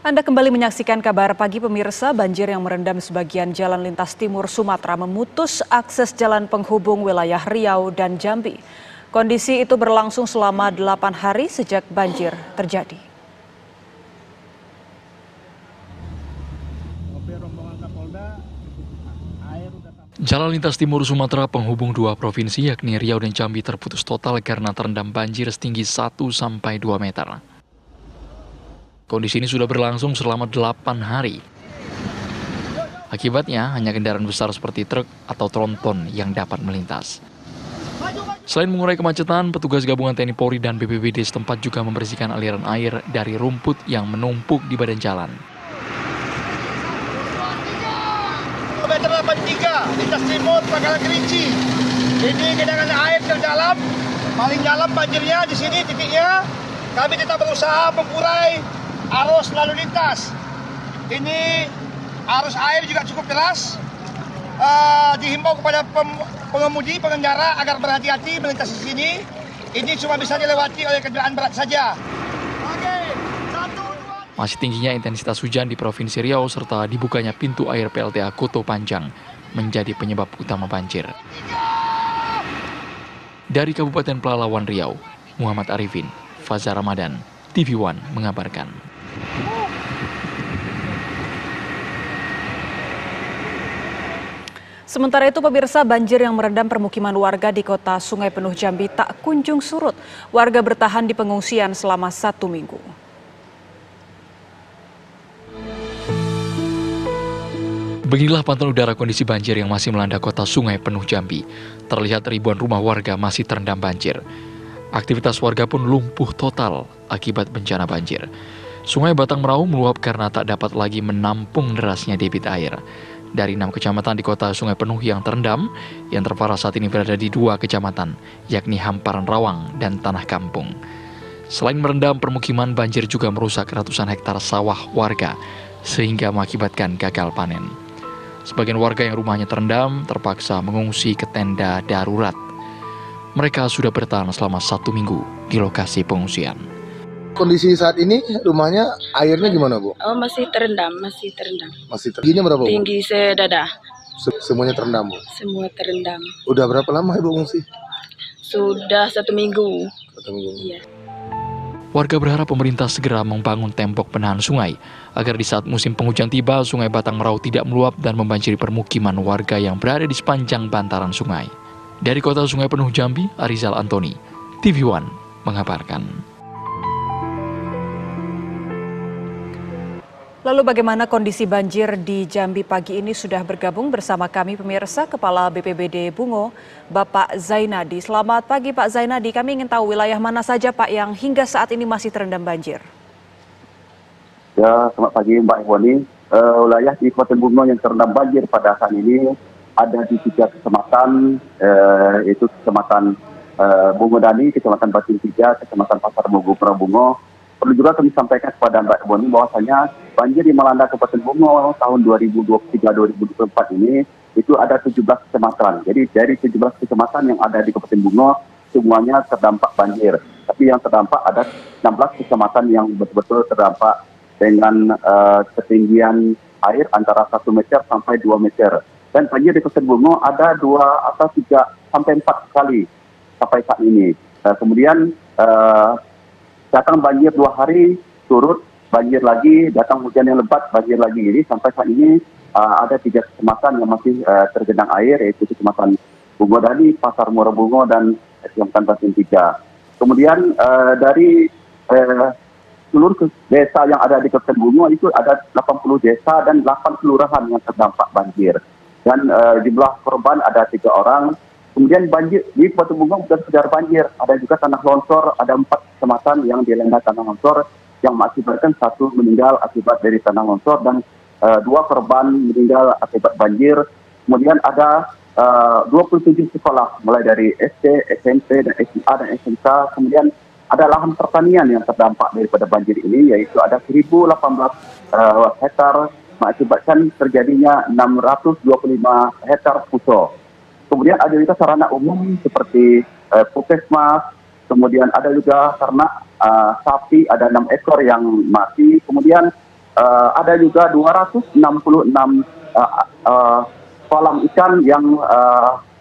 Anda kembali menyaksikan Kabar Pagi pemirsa. Banjir yang merendam sebagian jalan lintas timur Sumatera memutus akses jalan penghubung wilayah Riau dan Jambi. Kondisi itu berlangsung selama 8 hari sejak banjir terjadi. Jalan lintas timur Sumatera penghubung dua provinsi yakni Riau dan Jambi terputus total karena terendam banjir setinggi 1-2 meter. Kondisi ini sudah berlangsung selama 8 hari. Akibatnya, hanya kendaraan besar seperti truk atau tronton yang dapat melintas. Selain mengurai kemacetan, petugas gabungan TNI Polri dan BPBD setempat juga membersihkan aliran air dari rumput yang menumpuk di badan jalan. Kilometer 83, lintas timur Pangkalan Kerinci. Ini genangan air terdalam, paling dalam banjirnya di sini titiknya. Kami tetap berusaha mengurai arus lalu lintas. Ini arus air juga cukup deras. Dihimbau kepada pengemudi, pengendara agar berhati-hati melintasi sini. Ini cuma bisa dilewati oleh kendaraan berat saja. Masih tingginya intensitas hujan di Provinsi Riau serta dibukanya pintu air PLTA Koto Panjang menjadi penyebab utama banjir. Dari Kabupaten Pelalawan Riau, Muhammad Arifin, Faza Ramadan, TV One mengabarkan. Sementara itu pemirsa, banjir yang merendam permukiman warga di kota Sungai Penuh Jambi tak kunjung surut. Warga bertahan di pengungsian selama 1 minggu. Beginilah pantauan udara kondisi banjir yang masih melanda kota Sungai Penuh Jambi. Terlihat ribuan rumah warga masih terendam banjir. Aktivitas warga pun lumpuh total akibat bencana banjir. Sungai Batang Merau meluap karena tak dapat lagi menampung derasnya debit air. Dari 6 kecamatan di kota Sungai Penuh yang terendam, yang terparah saat ini berada di 2 kecamatan, yakni Hamparan Rawang dan Tanah Kampung. Selain merendam permukiman, banjir juga merusak ratusan hektar sawah warga, sehingga mengakibatkan gagal panen. Sebagian warga yang rumahnya terendam terpaksa mengungsi ke tenda darurat. Mereka sudah bertahan selama 1 minggu di lokasi pengungsian. Kondisi saat ini rumahnya airnya gimana, Bu? Oh, masih terendam. Tingginya berapa, Bu? Tinggi sedada. Semuanya terendam, Bu? Semua terendam. Udah berapa lama Ibu ngungsi? Sudah 1 minggu. 1 minggu. Iya. Warga berharap pemerintah segera membangun tembok penahan sungai, agar di saat musim penghujan tiba, Sungai Batang Merau tidak meluap dan membanjiri permukiman warga yang berada di sepanjang bantaran sungai. Dari kota Sungai Penuh Jambi, Arizal Antoni, TV One mengabarkan. Lalu bagaimana kondisi banjir di Jambi pagi ini? Sudah bergabung bersama kami pemirsa Kepala BPBD Bungo, Bapak Zainadi. Selamat pagi Pak Zainadi, kami ingin tahu wilayah mana saja Pak yang hingga saat ini masih terendam banjir. Ya, selamat pagi Mbak Iwani. Wilayah di Kabupaten Bungo yang terendam banjir pada saat ini ada di 3 kecamatan, yaitu Kecamatan Bungo Dani, Kecamatan Batin 3, Kecamatan Pasar Bungo, Bungo. Perlu juga kami sampaikan kepada Mbak Iwani bahwasanya banjir di melanda Kabupaten Bungo tahun 2023-2024 ini itu ada 17 kecamatan. Jadi dari 17 kecamatan yang ada di Kabupaten Bungo semuanya terdampak banjir. Tapi yang terdampak ada 16 kecamatan yang betul-betul terdampak dengan ketinggian air antara 1 meter sampai 2 meter. Dan banjir di Kabupaten Bungo ada 2 atau 3 sampai 4 kali sampai saat ini. Kemudian datang banjir 2 hari, turut banjir lagi, datang hujan yang lebat, banjir lagi. Jadi sampai saat ini ada 3 kecamatan yang masih tergenang air, yaitu Kecamatan Bungo Dani, Pasar Muara Bungo, dan Kecamatan Batin 3. Kemudian dari seluruh desa yang ada di Kabupaten Bungo itu ada 80 desa dan 8 kelurahan yang terdampak banjir. Dan jumlah korban ada 3 orang. Kemudian banjir di Kabupaten Bungo bukan sekedar banjir, ada juga tanah longsor, ada 4 kecamatan yang dilanda tanah longsor yang mengakibatkan 1 meninggal akibat dari tanah longsor dan 2 korban meninggal akibat banjir. Kemudian ada 27 sekolah mulai dari SD, SMP, dan SMA dan SMK. Kemudian ada lahan pertanian yang terdampak daripada banjir ini, yaitu ada 1.018 hektar mengakibatkan terjadinya 625 hektar puso. Kemudian ada juga sarana umum seperti puskesmas, kemudian ada juga ternak sapi, ada 6 ekor yang mati. Kemudian ada juga 266 kolam ikan yang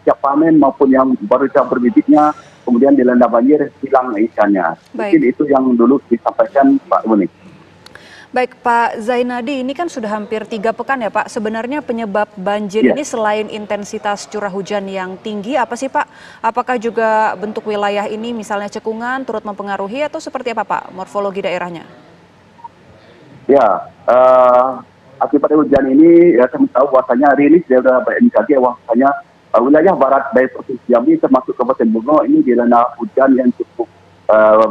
siap panen maupun yang baru siap berbibitnya, kemudian dilanda banjir hilang ikannya. Mungkin itu yang dulu disampaikan Pak Buni. Baik Pak Zainadi, ini kan sudah hampir 3 pekan ya Pak. Sebenarnya penyebab banjir ini selain intensitas curah hujan yang tinggi, apa sih Pak? Apakah juga bentuk wilayah ini misalnya cekungan turut mempengaruhi atau seperti apa Pak morfologi daerahnya? Ya, akibat hujan ini ya kami tahu bahwasanya rilis dari BMKG bahwasanya wilayah barat dari Provinsi Jambi termasuk Kabupaten Bungo ini dilanda hujan yang cukup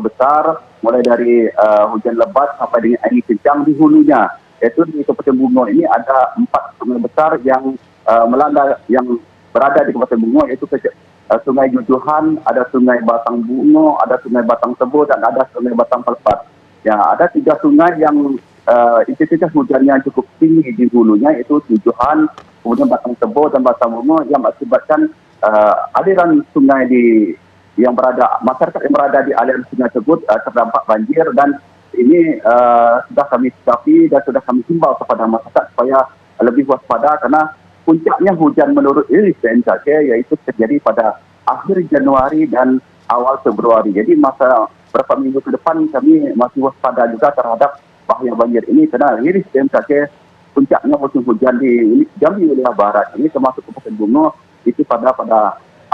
besar, mulai dari hujan lebat sampai dengan angin kencang di hulunya. Yaitu di Kabupaten Bungo ini ada 4 sungai besar yang melanda, yang berada di Kabupaten Bungo, yaitu Sungai Jujuhan, ada Sungai Batang Bungo, ada Sungai Batang Tebo, dan ada Sungai Batang Pelpat. Ya, ada 3 sungai yang intensitas hujannya cukup tinggi di hulunya, yaitu Jujuhan, kemudian Batang Tebo dan Batang Bungo, yang mengakibatkan aliran sungai masyarakat yang berada di aliran sungai tersebut terdampak banjir, dan ini sudah kami sikapi dan sudah kami himbau kepada masyarakat supaya lebih waspada karena puncaknya hujan menurut rilis BMKG yaitu terjadi pada akhir Januari dan awal Februari. Jadi masa beberapa minggu ke depan kami masih waspada juga terhadap bahaya banjir ini karena rilis BMKG puncaknya musim hujan di Jambi wilayah barat ini termasuk Kabupaten Bungo itu pada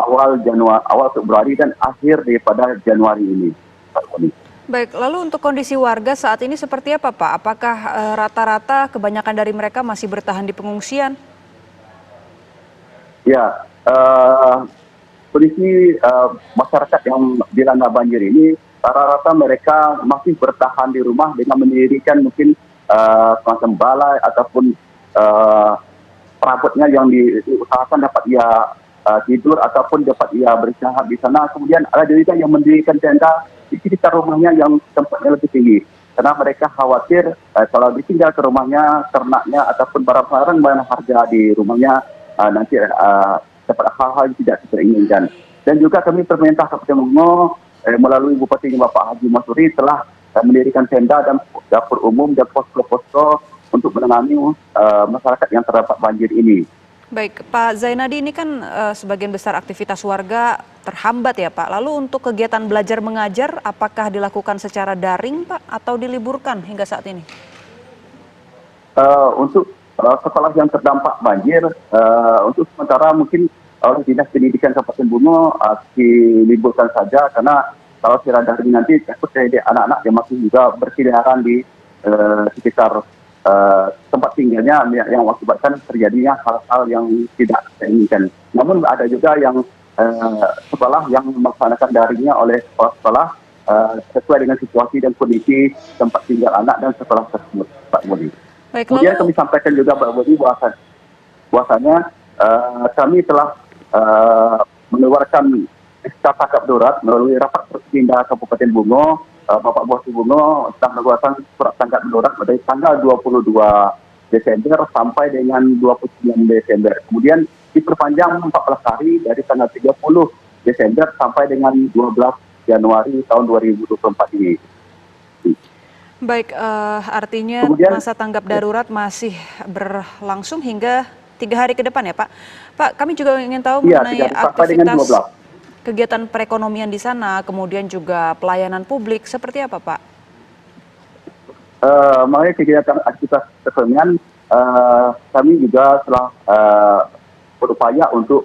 awal Februari dan akhir daripada Januari ini. Baik, lalu untuk kondisi warga saat ini seperti apa Pak? Apakah rata-rata kebanyakan dari mereka masih bertahan di pengungsian? Ya, kondisi masyarakat yang dilanda banjir ini rata-rata mereka masih bertahan di rumah dengan mendirikan mungkin semacam balai ataupun perabotnya yang diusahakan dapat ia tidur ataupun dapat ia beristirahat di sana. Kemudian ada juga yang mendirikan tenda di sekitar rumahnya yang tempatnya lebih tinggi. Karena mereka khawatir kalau ditinggal ke rumahnya, ternaknya ataupun barang-barang harga di rumahnya nanti dapat hal-hal yang tidak kita inginkan. Dan juga kami perintah Kabupaten Bungo melalui Bupati Bapak Haji Masuri telah mendirikan tenda dan dapur umum dan posko-posko untuk menangani masyarakat yang terdampak banjir ini. Baik, Pak Zainadi, ini kan sebagian besar aktivitas warga terhambat ya Pak. Lalu untuk kegiatan belajar mengajar, apakah dilakukan secara daring Pak atau diliburkan hingga saat ini? Untuk sekolah yang terdampak banjir, untuk sementara mungkin oleh Dinas Pendidikan Kabupaten Bungo diliburkan saja karena kalau secara daring nanti takut anak-anak yang masih juga berkeliaran di sekitar tempat tinggalnya yang mengakibatkan terjadinya hal-hal yang tidak diinginkan. Namun ada juga yang sekolah yang melaksanakan daringnya oleh sekolah-sekolah sesuai dengan situasi dan kondisi tempat tinggal anak dan sekolah tersebut, Pak Budi. Kemudian kami sampaikan juga Pak Budi bahwasanya kami telah mengeluarkan SK tanggap darurat melalui rapat Persinda Kabupaten Bungo. Bapak Bupati Bungo telah mengeluarkan surat tanggap darurat dari tanggal 22 Desember sampai dengan 29 Desember. Kemudian diperpanjang 14 hari dari tanggal 30 Desember sampai dengan 12 Januari tahun 2024 ini. Baik, artinya kemudian, masa tanggap darurat masih berlangsung hingga 3 hari ke depan ya Pak. Pak, kami juga ingin tahu mengenai aktivitas kegiatan perekonomian di sana, kemudian juga pelayanan publik, seperti apa Pak? Mengenai kegiatan aktivitas perekonomian, kami juga telah berupaya untuk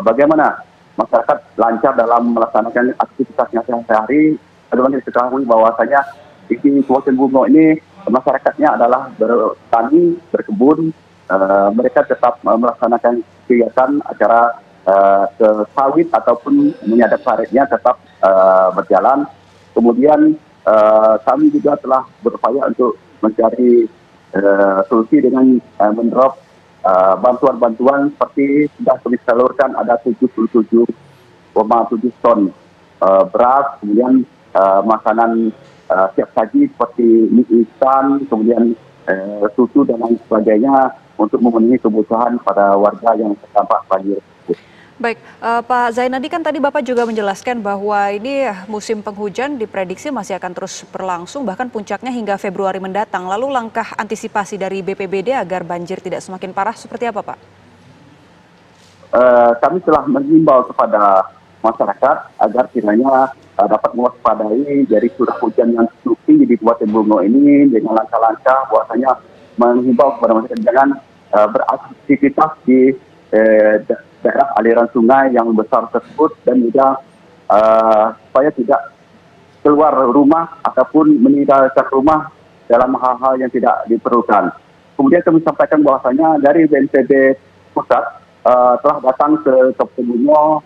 bagaimana masyarakat lancar dalam melaksanakan aktivitasnya sehari-hari. Bagaimana diketahui bahwasanya di Kabupaten Bungo ini masyarakatnya adalah bertani, berkebun, mereka tetap melaksanakan kegiatan acara ke sawit ataupun menyadap sawitnya tetap berjalan. Kemudian kami juga telah berupaya untuk mencari solusi dengan mendrop bantuan-bantuan seperti sudah kami salurkan ada 77,7 ton beras, kemudian makanan siap saji seperti mie instan, kemudian susu dan lain sebagainya untuk memenuhi kebutuhan pada warga yang terdampak banjir. Baik, Pak Zainadi, kan tadi Bapak juga menjelaskan bahwa ini musim penghujan diprediksi masih akan terus berlangsung, bahkan puncaknya hingga Februari mendatang. Lalu langkah antisipasi dari BPBD agar banjir tidak semakin parah seperti apa, Pak? Kami telah mengimbau kepada masyarakat agar kiranya dapat mewaspadai dari curah hujan yang cukup tinggi di Kabupaten Bungo ini dengan langkah-langkah bahwasanya menghimbau kepada masyarakat jangan beraktivitas di daerah aliran sungai yang besar tersebut dan juga supaya tidak keluar rumah ataupun meninggalkan rumah dalam hal-hal yang tidak diperlukan. Kemudian kami sampaikan bahwasanya dari BNPB Pusat telah datang ke Kabupaten Bungo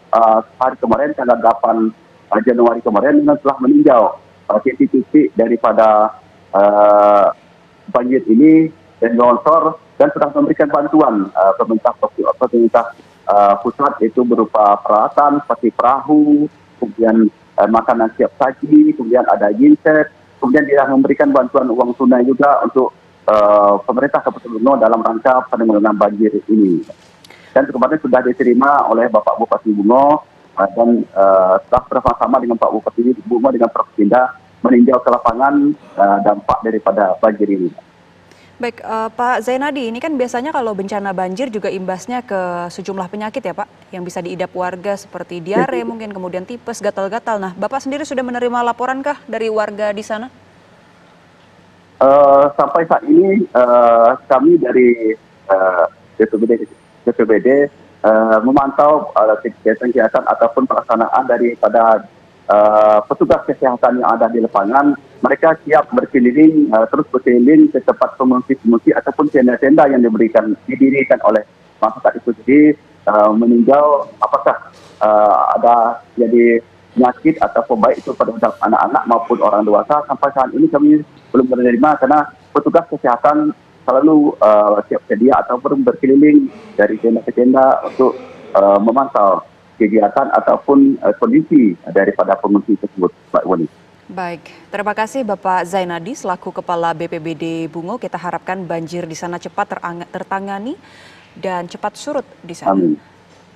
hari kemarin tanggal 8 Januari kemarin dan telah meninjau titik-titik daripada banjir ini dan longsor dan sudah memberikan bantuan pemerintah pusat itu berupa peralatan seperti perahu, kemudian makanan siap saji, kemudian ada genset, kemudian dia memberikan bantuan uang tunai juga untuk pemerintah Kabupaten Bungo dalam rangka penanggulangan banjir ini. Dan kemarin sudah diterima oleh Bapak Bupati Bungo dan setelah bersama-sama dengan Pak Bupati Bungo dengan Propinda meninjau ke lapangan dampak daripada banjir ini. Baik, Pak Zainadi, ini kan biasanya kalau bencana banjir juga imbasnya ke sejumlah penyakit ya Pak, yang bisa diidap warga seperti diare, mungkin kemudian tipes, gatal-gatal. Nah, Bapak sendiri sudah menerima laporankah dari warga di sana? Sampai saat ini kami dari BPBD memantau kegiatan ataupun pelaksanaan daripada petugas kesehatan yang ada di lapangan. Mereka siap berkeliling, terus berkeliling ke tempat pengungsi-pengungsi ataupun tenda-tenda yang didirikan oleh masyarakat itu sendiri, meninjau apakah ada jadi penyakit ataupun baik itu pada anak-anak maupun orang dewasa. Sampai saat ini kami belum menerima karena petugas kesehatan selalu siap sedia ataupun berkeliling dari tenda ke tenda untuk memantau kegiatan ataupun kondisi daripada pengungsi tersebut, Mbak Wani. Baik, terima kasih Bapak Zainadi selaku Kepala BPBD Bungo. Kita harapkan banjir di sana cepat tertangani dan cepat surut di sana. Amin.